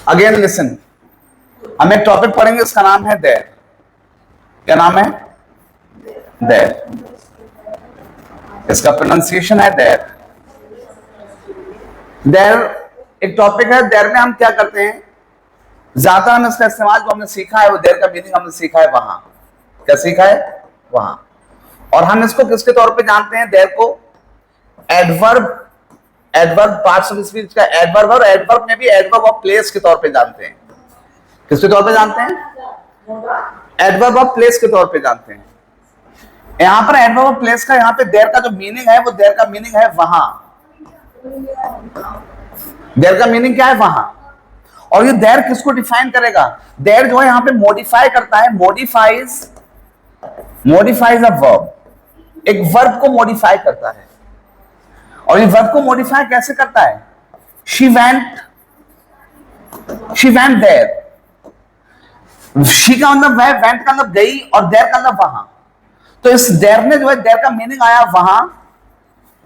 Again listen, हम एक topic पढ़ेंगे, उसका नाम है देयर। क्या नाम है? देयर। इसका प्रोनाउंसिएशन है देयर। देयर एक टॉपिक है। देयर में हम क्या करते हैं, ज्यादा हम इसका इस्तेमाल जो हमने सीखा है वो देयर का मीनिंग हमने सीखा है वहां। क्या सीखा है? वहां। और हम इसको किसके तौर पे जानते हैं? देयर को adverb, adverb parts of speech का एडवर्ब, और एडवर्ब में भी एडवर्ब ऑफ प्लेस के तौर पे जानते हैं। किसके तौर पे जानते हैं? एडवर्ब ऑफ प्लेस के तौर पे जानते हैं। यहां पर एडवर्ब ऑफ प्लेस का, यहां पे देयर का जो मीनिंग है वो देयर का मीनिंग है वहां। देयर का मीनिंग क्या है? वहां। और ये देयर किसको डिफाइन करेगा? देयर जो है यहां पे मॉडिफाई करता है, मॉडिफाइज अ वर्ब, एक वर्ब को मॉडिफाई करता है। और ये वर्ब को मॉडिफाई कैसे करता है? She went there. शी का मतलब है, वेंट का मतलब गई, और देयर का मतलब वहां। तो इस देयर ने जो है, देयर का मीनिंग आया वहां,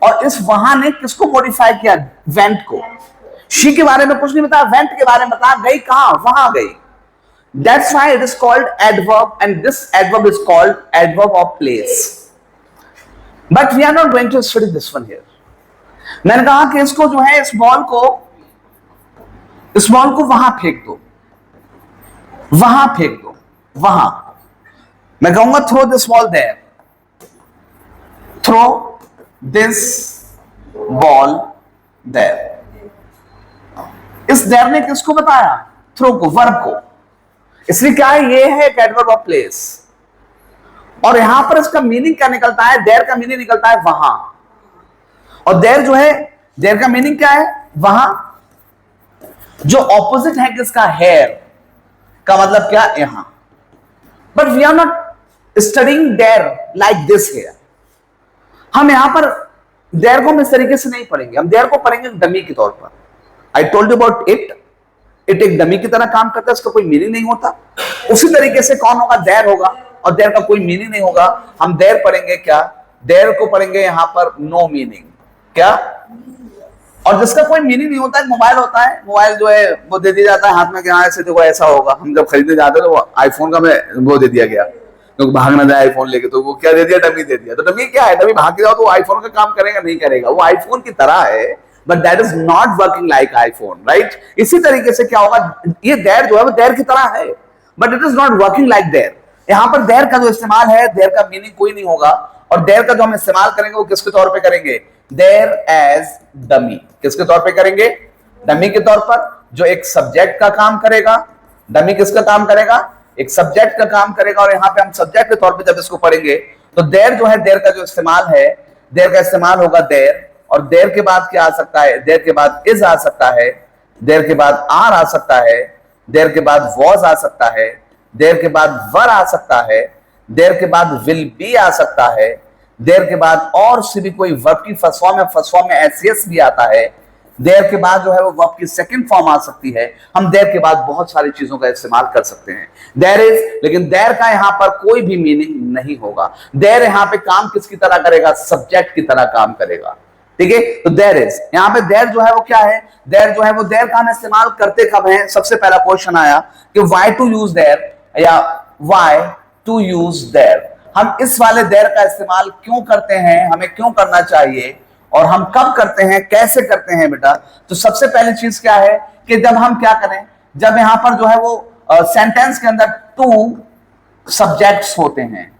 और इस वहां ने किसको मॉडिफाई किया? वेंट को। शी के बारे में कुछ नहीं बताया, वेंट के बारे में बताया, गई कहां? वहां गई। That's why it is called adverb, and this adverb is called adverb of place. But we are not going to study this one here. मैंने कहा कि इसको जो है, इस बॉल को वहां फेंक दो, वहां फेंक दो, वहां। मैं कहूंगा throw this ball there, throw this ball there. इस देयर ने किसको बताया? थ्रो को, वर्ब को। इसलिए क्या है, ये है एक एडवर्ब ऑफ प्लेस। और यहां पर इसका मीनिंग क्या निकलता है? देयर का मीनिंग निकलता है वहां। और देयर जो है, देयर का मीनिंग क्या है? वहां। जो ऑपोजिट है किसका? हेयर का मतलब क्या? यहां। But we are not studying there like this here. हम यहां पर देयर को हम इस तरीके से नहीं पढ़ेंगे, हम देयर को पढ़ेंगे डमी के तौर पर। I told you about it. It एक डमी की तरह काम करता है, उसका कोई मीनिंग नहीं होता। उसी तरीके से कौन होगा? देयर होगा, और देयर का कोई मीनिंग नहीं होगा। हम देयर पढ़ेंगे क्या? देयर को पढ़ेंगे यहां पर नो मीनिंग। क्या? और जिसका कोई मीनिंग नहीं होता है, मोबाइल होता है, मोबाइल जो है वो दे दिया जाता है हाथ में कि हाँ ऐसे देखो ऐसा होगा। हम जब खरीदने जाते हैं तो वो आईफोन का में वो दे दिया गया, तो भाग ना जाए आईफोन लेके, तो वो क्या दे दिया? डमी दे दिया। तो डमी क्या है? डमी भाग के जाओ तो आईफोन का काम करेगा? नहीं करेगा। वो आईफोन की तरह है, but that is not working like iPhone, right? इसी तरीके से क्या होगा, ये देयर जो है वो देयर की तरह है, but it is not working like there. यहां पर देयर का जो इस्तेमाल है, देयर का मीनिंग कोई नहीं होगा। और देयर का जो हम इस्तेमाल करेंगे वो किसके तौर पे करेंगे? There as dummy. किसके तौर पे करेंगे? डमी के तौर पर, जो एक सब्जेक्ट का काम करेगा। डमी किसका काम करेगा? एक सब्जेक्ट का काम करेगा। और यहां पे हम सब्जेक्ट के तौर पे जब इसको पढ़ेंगे तो देयर जो है, देयर का जो इस्तेमाल है, देयर का इस्तेमाल होगा देयर। और देयर के बाद क्या आ सकता है? देयर के बाद इज आ सकता है, देयर के बाद आर आ सकता है, देयर के बाद वॉज आ सकता है, देयर के बाद वर आ सकता है, देयर के बाद विल बी आ सकता है, देयर के बाद और से भी कोई वर्ब की फर्स्ट फॉर्म में एसएस भी आता है। देयर के बाद जो है वो वर्ब की सेकंड फॉर्म आ सकती है। हम देयर के बाद बहुत सारी चीजों का इस्तेमाल कर सकते हैं। देयर इज, लेकिन देयर का यहां पर कोई भी मीनिंग नहीं होगा। देयर यहां पे काम किसकी तरह करेगा? सब्जेक्ट की तरह काम करेगा। ठीक है? तो देयर इज, यहां पे देयर जो है वो क्या है? देयर जो है वो, देयर का हम इस्तेमाल करते कब है? सबसे पहला क्वेश्चन आया कि व्हाई टू यूज देयर, या व्हाई टू यूज देयर। हम इस वाले देयर का इस्तेमाल क्यों करते हैं, हमें क्यों करना चाहिए, और हम कब करते हैं, कैसे करते हैं बेटा? तो सबसे पहली चीज क्या है कि जब हम क्या करें, जब यहां पर जो है वो सेंटेंस के अंदर टू सब्जेक्ट्स होते हैं।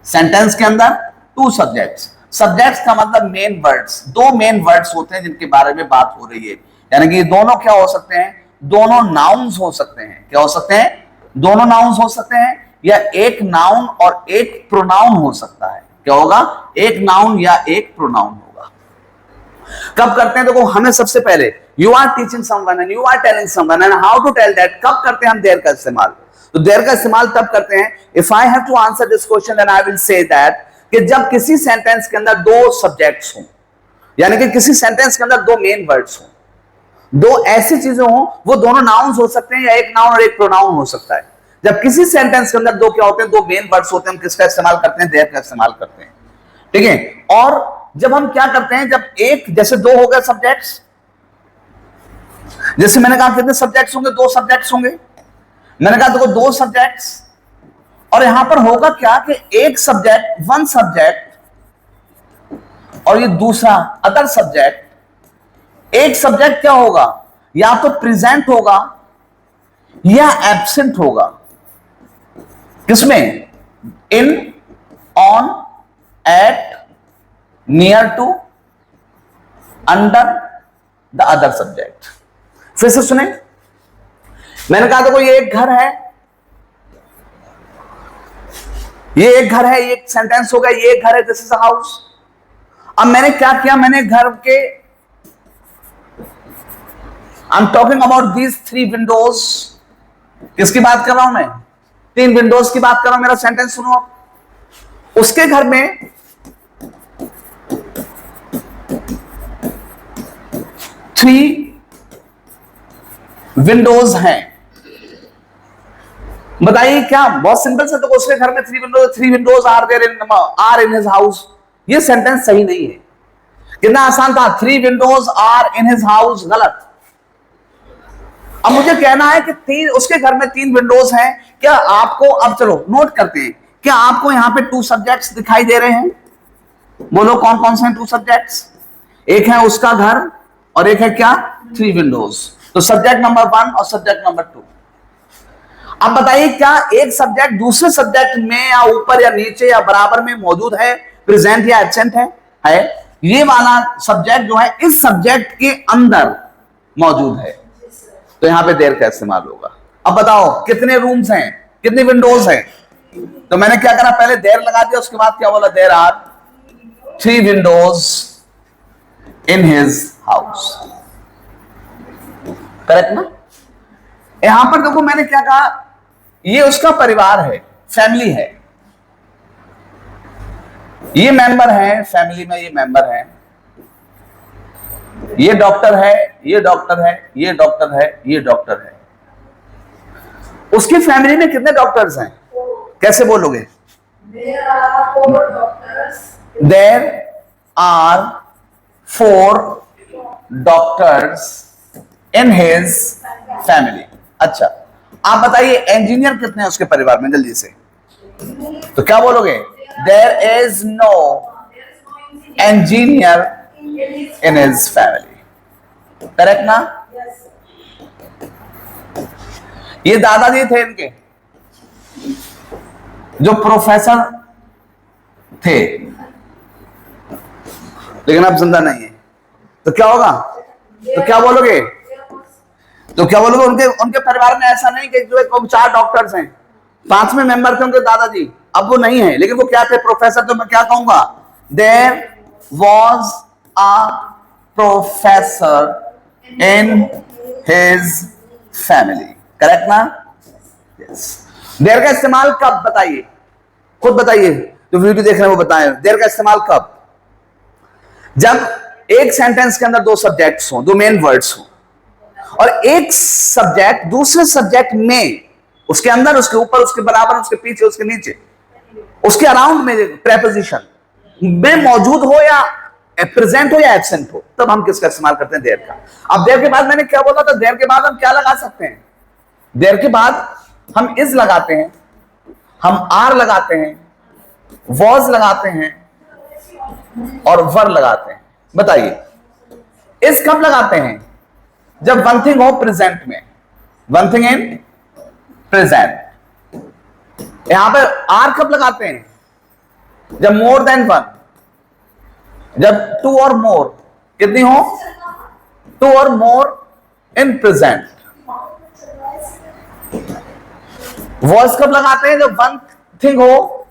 सेंटेंस के अंदर टू सब्जेक्ट्स। सब्जेक्ट्स का मतलब मेन वर्ड्स, दो मेन वर्ड्स होते हैं जिनके बारे में बात हो रही है। यानी कि दोनों क्या हो सकते हैं? दोनों नाउन्स हो सकते हैं। क्या हो सकते हैं? दोनों नाउन्स हो सकते हैं, या एक नाउन और एक प्रोनाउन हो सकता है। क्या होगा? एक नाउन या एक प्रोनाउन होगा। कब करते हैं? देखो, हमें सबसे पहले you are teaching someone and you are telling someone and how to tell that. कब करते हैं हम देयर का इस्तेमाल? तो देयर का इस्तेमाल तब करते हैं, if I have to answer this question then I will say that, कि जब किसी सेंटेंस के अंदर दो सब्जेक्ट्स हों, यानी कि किसी सेंटेंस के अंदर दो मेन वर्ड्स हों, दो ऐसी चीजें हों, वो दोनों नाउन्स हो सकते हैं या एक नाउन और एक प्रोनाउन हो सकता है। जब किसी सेंटेंस के अंदर दो क्या होते हैं? दो मेन वर्ड्स होते हैं, हम किसका इस्तेमाल करते हैं? देयर का इस्तेमाल करते हैं। ठीक है? और जब हम क्या करते हैं, जब एक, जैसे दो हो गए सब्जेक्ट्स, जैसे मैंने कहा कितने सब्जेक्ट्स होंगे, 2 सब्जेक्ट्स होंगे। मैंने कहा देखो 2 सब्जेक्ट्स, और यहां पर होगा क्या कि एक सब्जेक्ट, 1 सब्जेक्ट, और ये दूसरा अदर सब्जेक्ट। एक सब्जेक्ट क्या होगा, या तो प्रेजेंट होगा या एब्सेंट होगा। किसमें? In, on, at, near to, under the other subject. फिर से सुने, मैंने कहा देखो ये एक घर है, ये एक घर है, ये एक सेंटेंस हो गया, ये एक घर है, दिस इज अ हाउस। अब मैंने क्या किया, मैंने घर के, I am talking about these 3 Windows. किसकी बात कर रहा हूं मैं? 3 विंडोज की बात कर रहा हूं। मेरा सेंटेंस सुनो। उसके घर में 3 विंडोज हैं। बताइए क्या? बहुत सिंपल से, तो उसके घर में 3 windows are there in his house. ये सेंटेंस सही नहीं है। कितना आसान था, 3 windows are in his house, गलत। अब मुझे कहना है कि उसके घर में 3 विंडोज हैं। क्या आपको, अब चलो नोट करते हैं, क्या आपको यहां पे 2 सब्जेक्ट्स दिखाई दे रहे हैं? बोलो कौन कौन से हैं 2 सब्जेक्ट्स? एक है उसका घर और एक है क्या? 3 विंडोज। तो सब्जेक्ट नंबर 1 और सब्जेक्ट नंबर 2। अब बताइए क्या एक सब्जेक्ट दूसरे सब्जेक्ट में या ऊपर या नीचे या बराबर में मौजूद है, प्रेजेंट या एब्सेंट है? ये वाला सब्जेक्ट जो है इस सब्जेक्ट के अंदर मौजूद है, तो यहां पे देयर का इस्तेमाल होगा। अब बताओ कितने रूम्स हैं, कितनी विंडोज हैं? तो मैंने क्या करा, पहले देयर लगा दिया, उसके बाद क्या बोला, there are 3 windows in his house. Correct ना? यहां पर देखो मैंने क्या कहा, ये उसका परिवार है, फैमिली है, ये मेंबर है फैमिली में, ये मेंबर है, ये डॉक्टर है, ये डॉक्टर है, ये डॉक्टर है, ये डॉक्टर है। उसकी फैमिली में कितने डॉक्टर्स हैं? कैसे बोलोगे? There are 4 doctors in his family. अच्छा, आप बताइए इंजीनियर कितने हैं उसके परिवार में, जल्दी से। तो क्या बोलोगे? There is no engineer in his family. Correct ना? ये दादाजी थे इनके, जो प्रोफेसर थे, लेकिन अब जिंदा नहीं है। तो क्या होगा? तो क्या बोलोगे? उनके उनके परिवार में ऐसा नहीं कि जो 4 डॉक्टर्स हैं, 5वें मेंबर थे उनके दादाजी, अब वो नहीं है, लेकिन वो क्या थे? प्रोफेसर। तो मैं क्या कहूंगा? There was a professor in his family. Correct ना? यस। देयर का इस्तेमाल कब, बताइए, खुद बताइए, जो वीडियो देख रहे हैं वो बताएं, देयर का इस्तेमाल कब? जब एक सेंटेंस के अंदर 2 सब्जेक्ट्स हो, 2 मेन वर्ड्स हो, और एक सब्जेक्ट दूसरे सब्जेक्ट में, उसके अंदर, उसके ऊपर, उसके बराबर, उसके पीछे, उसके नीचे, उसके अराउंड में प्रेपोजिशन में मौजूद हो, या प्रेजेंट हो या एब्सेंट हो, तब हम किसका इस्तेमाल करते हैं? देयर का। अब देयर के बाद मैंने क्या बोला था? देयर के बाद हम क्या लगा सकते हैं? देयर के बाद हम इज लगाते हैं, हम आर लगाते हैं, वॉज लगाते हैं और वर लगाते हैं। बताइए इस कब लगाते हैं? जब वन थिंग हो प्रेजेंट में, वन थिंग इन प्रेजेंट। यहां पर आर कब लगाते हैं? जब मोर देन 1, जब 2 और मोर, कितनी हो? 2 और मोर इन प्रेजेंट। वॉइस कब लगाते हैं? जब वन थिंग हो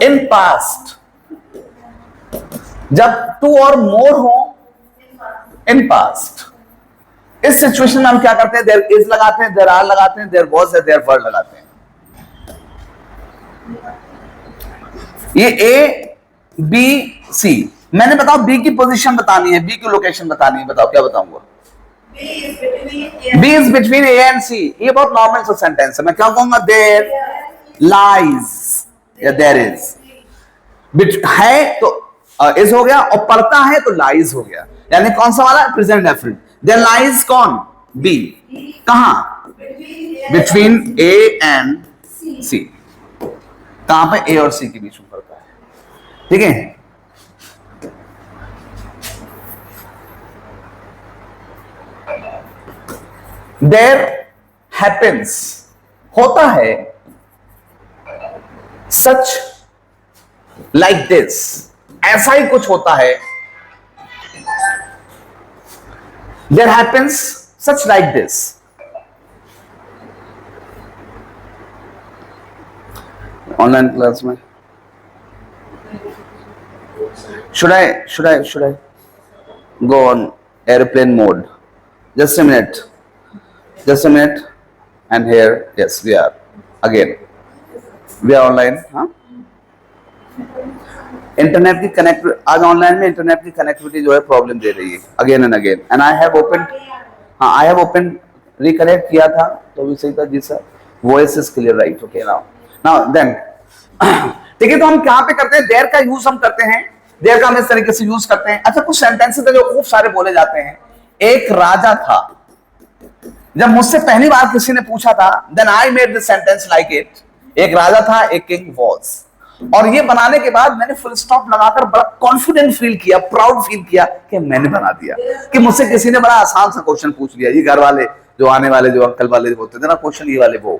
इन पास्ट, जब 2 और मोर हो इन पास्ट। इस सिचुएशन में हम क्या करते हैं? देयर इज लगाते हैं, देयर आर लगाते हैं, देयर वॉज है, देयर वर लगाते हैं। ये ए बी सी। मैंने बताओ बी की पोजीशन बतानी है, बी की लोकेशन बतानी है, बताओ क्या बताऊंगा? B is between A and C. ये बहुत नॉर्मल सा सेंटेंस है। मैं क्या कहूंगा? देयर लाइज या देयर इज। है तो इज हो गया, और पढ़ता है तो लाइज हो गया, यानी कौन सा वाला? Present definite. देयर लाइज कौन? बी। कहां? बिटवीन ए एंड सी। कहां पे? ए और सी के बीच में पड़ता है, ठीक है। देयर हैपेंस, होता है, सच लाइक दिस, ऐसा ही कुछ होता है। There happens such like this. Online class में should I go on airplane mode? Just a minute. And here, yes, we are again. We are online. हाँ? इंटरनेट की कनेक्ट, आज ऑनलाइन में इंटरनेट की कनेक्टिविटी जो है प्रॉब्लम दे रही है again and again. And I have open reconnect किया था तो भी सही था जी sir. Voice is clear, right? Okay, now then ठीक है। तो हम कहां पे करते हैं? देयर का यूज हम करते हैं, देयर का हम इस तरीके से यूज करते हैं। अच्छा, कुछ सेंटेंसेस है जो खूब सारे बोले जाते हैं। एक राजा था, जब मुझसे पहली बार किसी ने पूछा था, then I made this sentence like it. एक राजा था, एक किंग वाज। और ये बनाने के बाद मैंने फुल स्टॉप लगाकर बड़ा कॉन्फिडेंट फील किया, प्राउड फील किया कि मैंने बना दिया, कि मुझसे किसी ने बड़ा आसान सा क्वेश्चन पूछ लिया। ये घर वाले जो आने वाले जो अंकल वाले होते थे ना क्वेश्चन, ये वाले वो,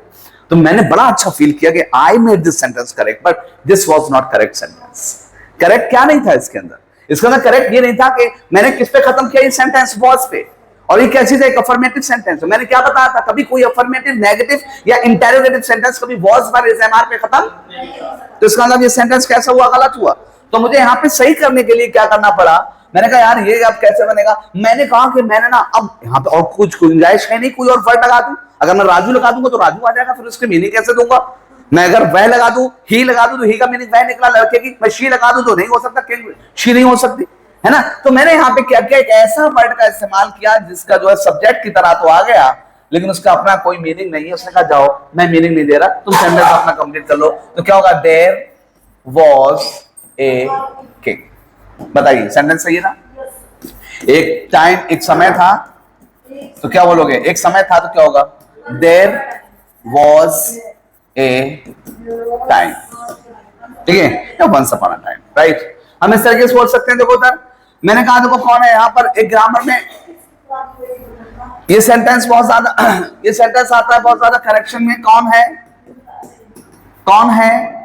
तो मैंने बड़ा अच्छा फील किया कि आई made this sentence correct, but this was not correct sentence. Correct क्या नहीं था इसके अंदर? इसके अंदर करेक्ट ये नहीं था कि मैंने किस पे खत्म किया, ये सेंटेंस वाज पे। और ये क्या चीज है? एक अफर्मेटिव सेंटेंस। मैंने क्या बताया था? कभी कोई अफर्मेटिव, नेगेटिव या इंटेरोगेटिव सेंटेंस कभी वाज पर इज एम आर पे खत्म। तो इसका मतलब ये सेंटेंस कैसा हुआ? गलत हुआ। तो मुझे यहाँ पे सही करने के लिए क्या करना पड़ा? मैंने कहा यार ये अब कैसे बनेगा? मैंने कहा कि मैंने ना अब यहाँ पे और कुछ गुंजाइश है नहीं, कोई और वर्ड लगा दूं। अगर मैं राजू लगा दूंगा तो राजू आ जाएगा, फिर उसकी मीनिंग कैसे दूंगा? मैं अगर वह लगा दूं, ही लगा दूं, तो ही का मीनिंग वह निकला लड़के की। मैं शी लगा दूं तो नहीं हो सकता, शी नहीं हो सकती, है ना। तो मैंने यहाँ पे क्या किया? एक ऐसा वर्ड का इस्तेमाल किया जिसका जो है सब्जेक्ट की तरह तो आ गया, लेकिन उसका अपना कोई मीनिंग नहीं है। उसने कहा जाओ, मैं मीनिंग नहीं दे रहा, तुम सेंटेंस अपना कंप्लीट कर लो। तो क्या होगा? There was a king. बताइए, सेंटेंस सही है ना? एक टाइम, एक समय था, तो क्या बोलोगे? एक समय था तो क्या होगा? देयर वाज ए टाइम, ठीक है? Once upon a time, right? हम इस तरीके से बोल सकते हैं। देखो उधर मैंने कहा, देखो कौन है यहाँ पर? एक ग्रामर में ये सेंटेंस बहुत ज्यादा ये सेंटेंस आता है बहुत ज्यादा करेक्शन में। कौन है? कौन है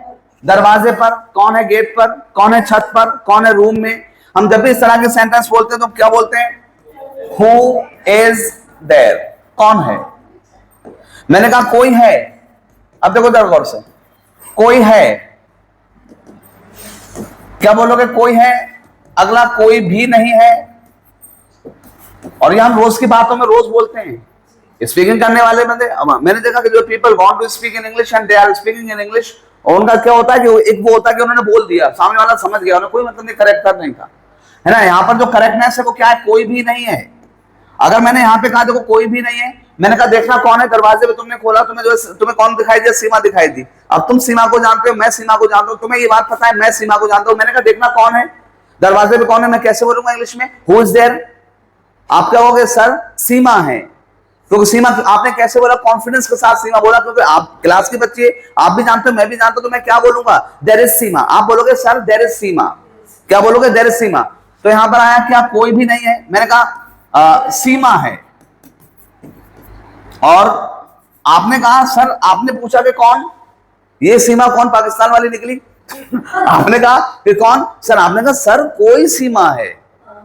दरवाजे पर? कौन है गेट पर? कौन है छत पर? कौन है रूम में? हम जब भी इस तरह के सेंटेंस बोलते हैं तो क्या बोलते हैं? Who is there? कौन है? मैंने कहा कोई है। अब देखो जरा गौर से, कोई है, क्या बोलोगे? कोई है। अगला कोई भी नहीं है। और ये हम रोज की बातों में रोज बोलते हैं। स्पीकिंग करने वाले बंदे, मैंने देखा कि जो people want to speak in English and they are speaking in English, और उनका क्या होता है कि एक वो होता है कि उन्होंने बोल दिया, सामने वाला समझ गया, उन्हें कोई मतलब नहीं, करेक्टर नहीं था, है ना। यहाँ पर जो करेक्टनेस है वो क्या है? कोई भी नहीं है। अगर मैंने यहाँ पे कहा देखो कोई भी नहीं है, मैंने कहा देखना कौन है, दरवाजे पे तुमने खोला, तुम्हें कौन दिखाई दिया? सीमा दिखाई दी। अब तुम सीमा को जानते हो, मैं सीमा को जानता हूं, तुम्हें ये बात पता है, मैं सीमा को जानता हूं। मैंने कहा देखना कौन है, दरवाजे पे कौन है। मैं कैसे बोलूंगा इंग्लिश में? Who is there? आप क्या कहोगे? सर सीमा है। क्योंकि सीमा आपने कैसे बोला? कॉन्फिडेंस के साथ सीमा बोला, क्योंकि आप क्लास के बच्चे, आप भी जानते हो, मैं भी जानता हूं। तो मैं क्या बोलूंगा? देयर इज सीमा। आप बोलोगे सर देयर इज सीमा। क्या बोलोगे? देयर इज सीमा। तो यहां पर आया क्या? कोई भी नहीं है। मैंने कहा सीमा है। और आपने कहा सर, आपने पूछा कि कौन? ये सीमा कौन? पाकिस्तान वाली निकली। आपने कहा कि कौन? सर आपने कहा सर कोई सीमा है।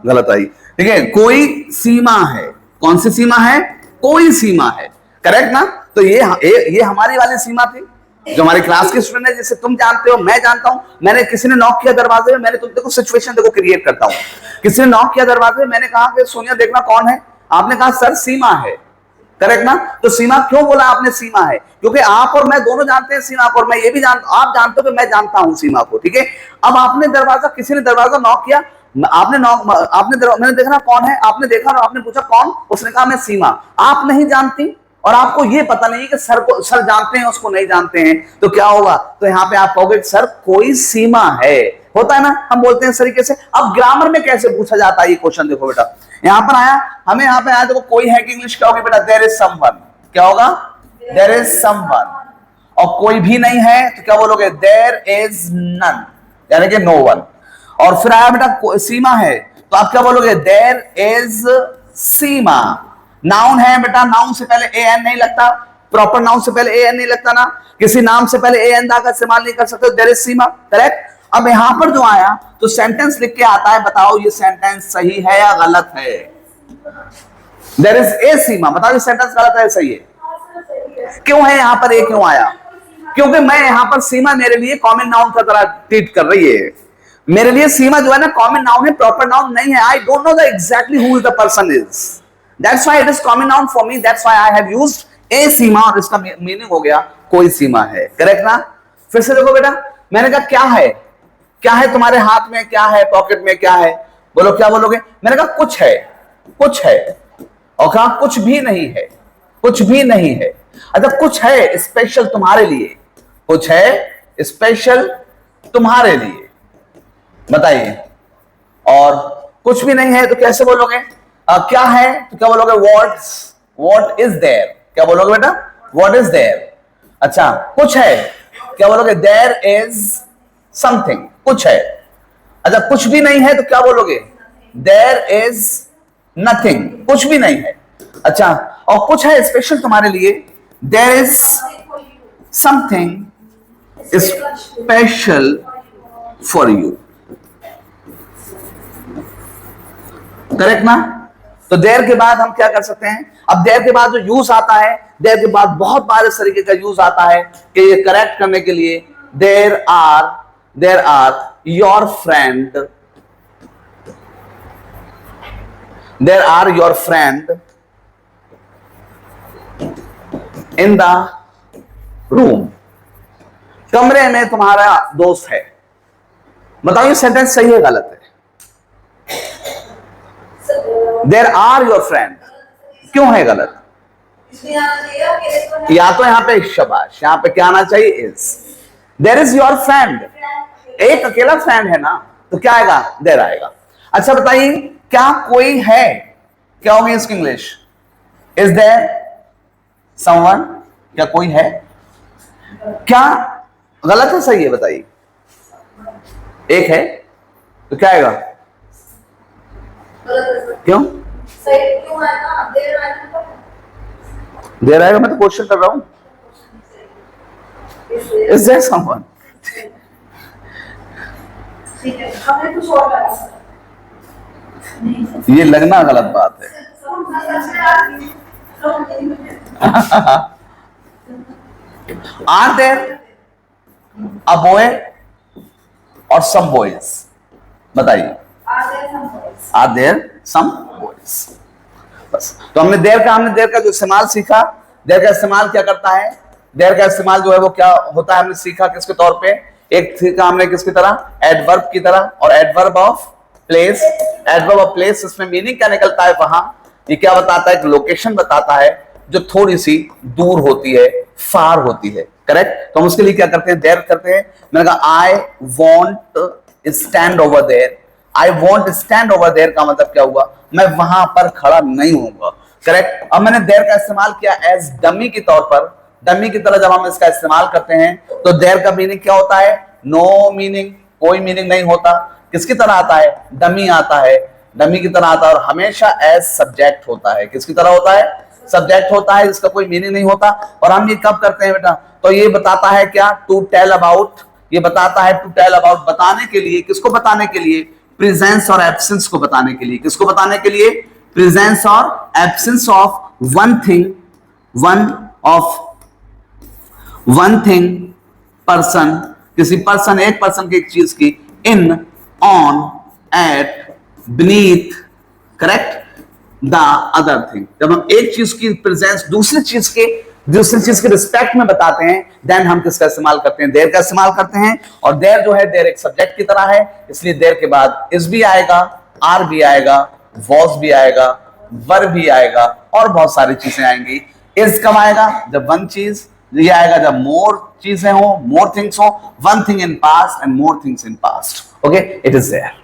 गलत आई, ठीक है? कोई सीमा है। कौन सी सीमा है? कोई सीमा है। करेक्ट ना? तो ये हमारी वाली सीमा थी, जो हमारी क्लास के स्टूडेंट है, जिसे तुम जानते हो, मैं जानता हूं। मैंने किसी ने नॉक किया दरवाजे में, मैंने तुम देखो सिचुएशन देखो क्रिएट करता हूं। किसी ने नॉक किया दरवाजे में, मैंने कहा कि सोनिया देखना कौन है। आपने कहा सर सीमा है। करेक्ट ना? तो सीमा क्यों बोला आपने? सीमा है क्योंकि आप और मैं दोनों जानते हैं सीमा को, और मैं ये भी जानता, आप जानते हो कि मैं जानता हूं सीमा को, ठीक है। अब आपने दरवाजा, किसी ने दरवाजा नॉक किया, मैंने देखना कौन है, आपने देखा और आपने पूछा कौन, उसने कहा मैं सीमा। आप नहीं जानती और आपको ये पता नहीं कि सर जानते हैं, उसको नहीं जानते हैं, तो क्या होगा? तो यहाँ पे आप कहोगे सर कोई सीमा है। होता है ना, हम बोलते हैं इस तरीके से। अब ग्रामर में कैसे पूछा जाता है ये क्वेश्चन देखो बेटा। यहां पर आया, हमें यहां पे आया तो कोई है कि इंग्लिश क्या होगी बेटा? There is someone. क्या होगा? There is someone. और कोई भी नहीं है तो क्या बोलोगे? देयर इज नन, यानी कि नो वन। और फिर आया बेटा सीमा है, तो आप क्या बोलोगे? There is Seema. नाउन है बेटा, नाउन से पहले ए एन नहीं लगता, प्रॉपर नाउन से पहले ए एन नहीं लगता ना, किसी नाम से पहले ए एन का इस्तेमाल नहीं कर सकते। There is Seema, correct. अब यहां पर जो आया तो सेंटेंस लिख के आता है, बताओ ये सेंटेंस सही है या गलत है? देयर इज ए सीमा, बताओ ये सेंटेंस गलत है सही है? क्यों है यहां पर ए क्यों आया? क्योंकि मैं यहां पर सीमा मेरे लिए कॉमन नाउन की तरह ट्रीट कर रही है। मेरे लिए सीमा जो है ना कॉमन नाउन है, प्रॉपर नाउन नहीं है। I don't know the exactly who the person is, that's why it is common noun for me, that's why I have used a Seema, और इसका मीनिंग हो गया कोई सीमा है, करेक्ट ना? फिर से देखो बेटा, मैंने कहा क्या है? क्या है तुम्हारे हाथ में? क्या है पॉकेट में? क्या है? बोलो, क्या बोलोगे? मैंने कहा कुछ है, कुछ है। और कहा कुछ भी नहीं है, कुछ भी नहीं है। अच्छा, कुछ है स्पेशल तुम्हारे लिए, कुछ है स्पेशल तुम्हारे लिए, बताइए। और कुछ भी नहीं है तो कैसे बोलोगे? क्या है तो क्या बोलोगे? What is there. क्या बोलोगे बेटा? What is there. अच्छा, कुछ है, क्या बोलोगे? देयर इज समथिंग, कुछ है। अच्छा, कुछ भी नहीं है तो क्या बोलोगे? देयर इज नथिंग, कुछ भी नहीं है। अच्छा, और कुछ है स्पेशल तुम्हारे लिए, there is something special for you, correct ना? तो देयर के बाद हम क्या कर सकते हैं? अब देयर के बाद जो यूज आता है, देयर के बाद बहुत बार इस तरीके का यूज आता है कि ये करेक्ट करने के लिए, there are your friend, there are your friend in the room, कमरे में तुम्हारा दोस्त है। बताओ ये सेंटेंस सही है गलत है? देयर आर योर फ्रेंड क्यों है गलत? या तो यहां पे शाबाश, यहां पे क्या आना चाहिए? Is. There is your friend, एक अकेला फ्रेंड है ना, तो क्या आएगा? देयर आएगा। अच्छा बताइए, क्या कोई है? क्या होगी इसकी इंग्लिश? इज देयर समवन, क्या कोई है? क्या गलत है सही है? बताइए। एक है तो क्या आएगा? क्यों सही क्यों आएगा? देयर आएगा, मैं तो क्वेश्चन कर रहा हूं। Is there someone? ठीक है, हमें कुछ और लगा। ये लगना गलत बात है। आर देयर अ बॉय और सम बॉयज? बताइए। आर देयर सम बॉयज, बस। तो हमने देयर का जो इस्तेमाल सीखा, देयर का इस्तेमाल क्या करता है? देयर का इस्तेमाल जो है वो क्या होता है, हमने सीखा किसके तौर पे? एक सीखा हमने किसकी तरह? एडवर्ब की तरह। और adverb of place, adverb of place, इसमें मीनिंग क्या निकलता है वहां? ये क्या बताता है? एक लोकेशन बताता है जो थोड़ी सी दूर होती है, फार होती है, करेक्ट? तो हम उसके लिए क्या करते हैं? देयर करते हैं। मैंने कहा I want stand over there, I want stand over there का मतलब क्या हुआ? मैं वहां पर खड़ा नहीं होऊंगा, करेक्ट? अब मैंने देयर का इस्तेमाल किया एज डमी के तौर पर। डमी की तरह जब हम इसका इस्तेमाल करते हैं तो देयर का मीनिंग क्या होता है? नो मीनिंग, कोई मीनिंग नहीं होता। किसकी तरह आता है? डमी आता है, डमी की तरह आता है। और हमेशा एज सब्जेक्ट होता है। किसकी तरह होता है? सब्जेक्ट होता है, इसका कोई मीनिंग नहीं होता। और हम ये कब करते हैं बेटा? तो ये बताता है क्या? टू टेल अबाउट, ये बताता है टू टेल अबाउट, बताने के लिए। किसको बताने के लिए? प्रेजेंस और एब्सेंस को बताने के लिए। किसको बताने के लिए? प्रेजेंस और absence of one thing, one thing, person, किसी पर्सन, एक पर्सन की, एक चीज की, in, on, at, beneath, correct, the other thing. जब हम एक चीज की प्रेजेंस दूसरी चीज के रिस्पेक्ट में बताते हैं, देन हम किसका इस्तेमाल करते हैं? देयर का इस्तेमाल करते हैं। और देयर जो है, देयर एक सब्जेक्ट की तरह है, इसलिए देयर के बाद इज भी आएगा, आर भी आएगा, वॉज भी आएगा, वर भी आएगा, और बहुत सारी चीजें आएंगी। इज कब आएगा? जब वन चीज, ये आएगा जब मोर चीजें हो, मोर थिंग्स हो, one thing in past and more things in past. Okay, it is there.